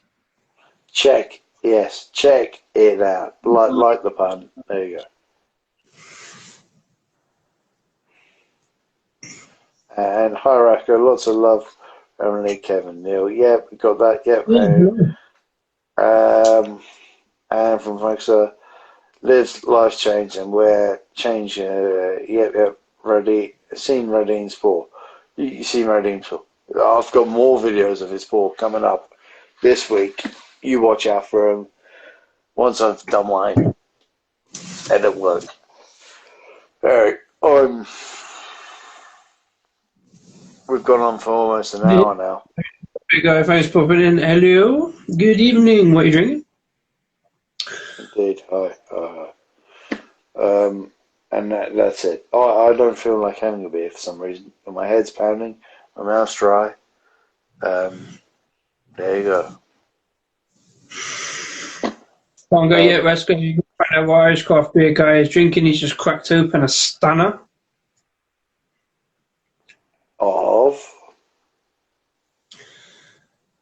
Check, yes, check it out. Like the pun. There you go. And hi, Rasko. Lots of love. Emily, Kevin, Neil. Yep, we got that. Yep. And from folks, lives, life's changed, and we're changed. Yep. Ready. Seen Radine's pour. You seen Radine's pour? I've got more videos of his pour coming up this week. You watch out for them. Once I've done mine, and it worked. All right. We've gone on for almost an hour now. Big guy, thanks for popping in. Hello. Good evening. What are you drinking? Indeed. Hi. And that's it. I don't feel like having a beer for some reason. My head's pounding. My mouth's dry. There you go. Can't go yet, Rasko. You got Irish craft beer guy is drinking. He's just cracked open a stunner. Of?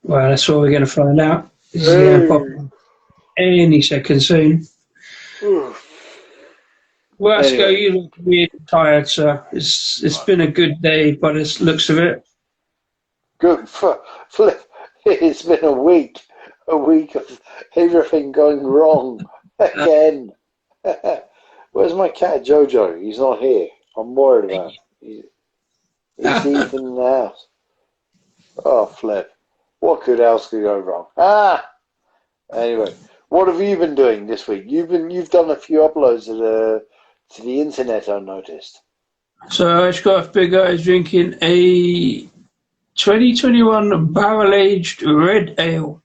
Well, that's what we're going to find out. This is going to pop any second soon. Well, Rasko, Anyway. you look weird and tired, sir. It's been a good day by the looks of it. Good. Flip. It's been a week of everything going wrong again. Where's my cat Jojo? He's not here. I'm worried about him. He's deep in the house. Oh, flip. What else could go wrong? Anyway, what have you been doing this week? You've done a few uploads to the internet, I noticed. So Irish craft beer guy is drinking a 2021 barrel-aged red ale.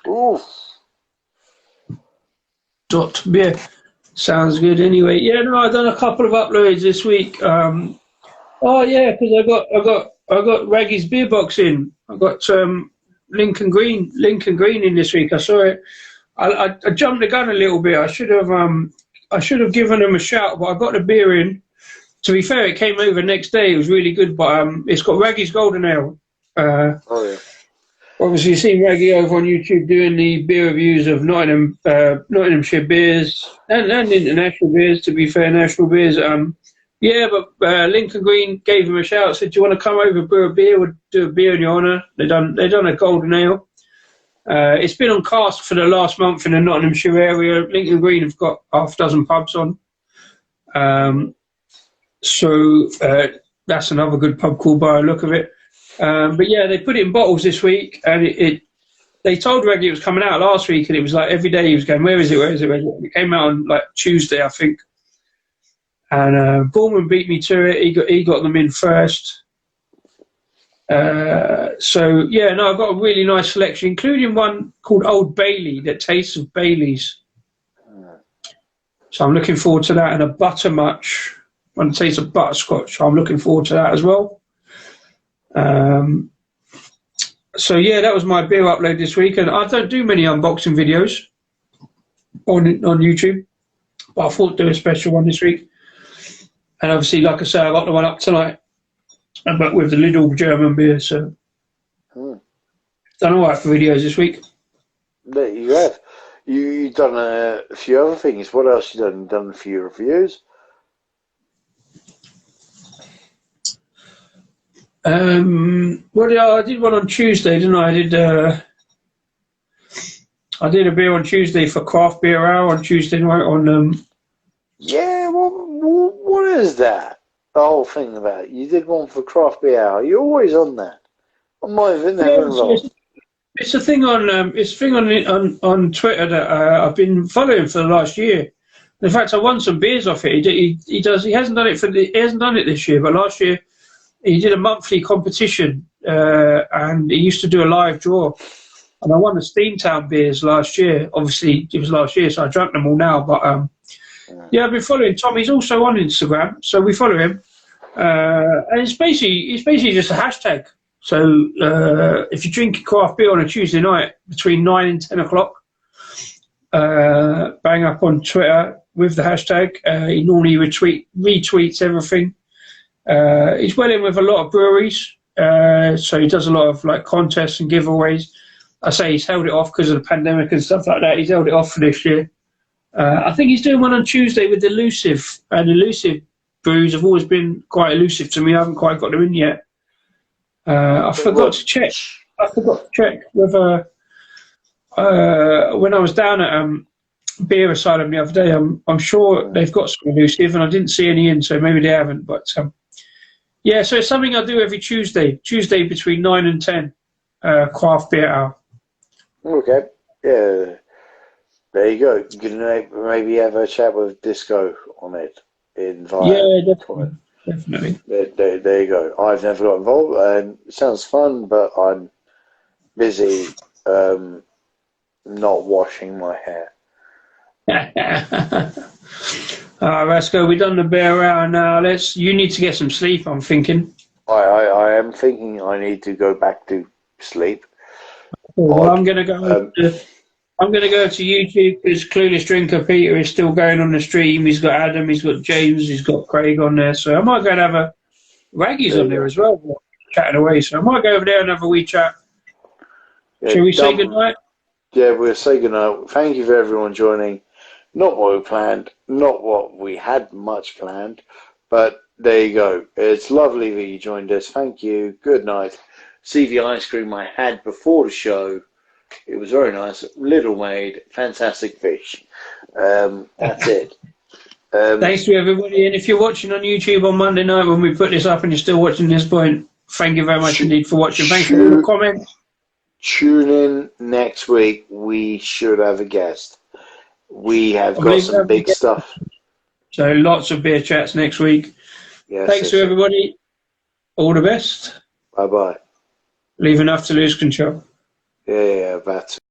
Oof. Dot beer. Sounds good anyway. Yeah, no, I've done a couple of uploads this week. Oh yeah, because I got Raggy's beer box in. I got Lincoln Green in this week. I saw it. I jumped the gun a little bit. I should have given them a shout, but I got the beer in. To be fair, it came over next day. It was really good, but it's got Raggy's Golden Ale. Oh yeah. Obviously, you've seen Raggy over on YouTube doing the beer reviews of Nottinghamshire beers and international beers. To be fair, national beers. Yeah, but Lincoln Green gave him a shout. Said, "Do you want to come over, brew a beer? We'll do a beer in your honour." They done a golden ale. It's been on cask for the last month in the Nottinghamshire area. Lincoln Green have got half a dozen pubs on. So that's another good pub call by the look of it. But yeah, they put it in bottles this week, and they told Reggie it was coming out last week, and it was like every day he was going, "Where is it? Where is it? Where is it?" It came out on like Tuesday, I think. And Borman beat me to it. He got them in first. So yeah, no, I've got a really nice selection, including one called Old Bailey that tastes of Bailey's. So I'm looking forward to that, and a buttermutch. One that tastes of butterscotch. I'm looking forward to that as well. So yeah, that was my beer upload this week, and I don't do many unboxing videos on YouTube, but I thought I'd do a special one this week. And obviously, like I say, I got the one up tonight, but with the Lidl German beer. So done all right for videos this week. There you have. You've done a few other things. What else you done? Done a few reviews. Well, I did one on Tuesday, didn't I? I did a beer on Tuesday for Craft Beer Hour on Tuesday night on. Yeah, what is that? The whole thing about it. You did one for Craft Beer Hour. You're always on that. I might have never involved. It's a thing on on Twitter that I've been following for the last year. In fact, I won some beers off it. He hasn't done it this year, but last year he did a monthly competition and he used to do a live draw. And I won the Steamtown beers last year. Obviously, it was last year, so I drank them all now. But yeah, I've been following Tom. He's also on Instagram, so we follow him. And it's basically just a hashtag. So if you drink a craft beer on a Tuesday night between 9 and 10 o'clock, bang up on Twitter with the hashtag. He normally retweets everything. He's well in with a lot of breweries, so he does a lot of like contests and giveaways. I say he's held it off because of the pandemic and stuff like that. He's held it off for this year. I think he's doing one on Tuesday with Elusive, and Elusive brews have always been quite elusive to me. I haven't quite got them in yet. I forgot to check whether when I was down at Beer Asylum the other day, I'm sure they've got some elusive, and I didn't see any in, so maybe they haven't. But yeah, so it's something I do every Tuesday between 9 and 10, craft beer hour. Okay, yeah, there you go. You can maybe have a chat with Disco on it. Yeah, definitely. There you go. I've never got involved, and it sounds fun, but I'm busy not washing my hair. Rasko, we've done the beer hour now. You need to get some sleep, I'm thinking. I am thinking I need to go back to sleep. Well, I'm going to go. I'm going to go to YouTube because Clueless Drinker Peter is still going on the stream. He's got Adam, he's got James, he's got Craig on there. So I might go and have a Raggy's on there as well, chatting away. So I might go over there and have a wee chat. Yeah, shall we say goodnight? Yeah, we'll say goodnight. Thank you for everyone joining. Not what we planned, not what we had much planned, but there you go. It's lovely that you joined us. Thank you. Good night. See the ice cream I had before the show. It was very nice. Little made, fantastic fish. That's it. Thanks to everybody. And if you're watching on YouTube on Monday night when we put this up and you're still watching this point, thank you very much indeed for watching. Thanks for all the comments. Tune in next week. We should have a guest. We have got some big stuff. So lots of beer chats next week. Yes, thanks to everybody. All the best. Bye-bye. Leave enough to lose control. Yeah, that's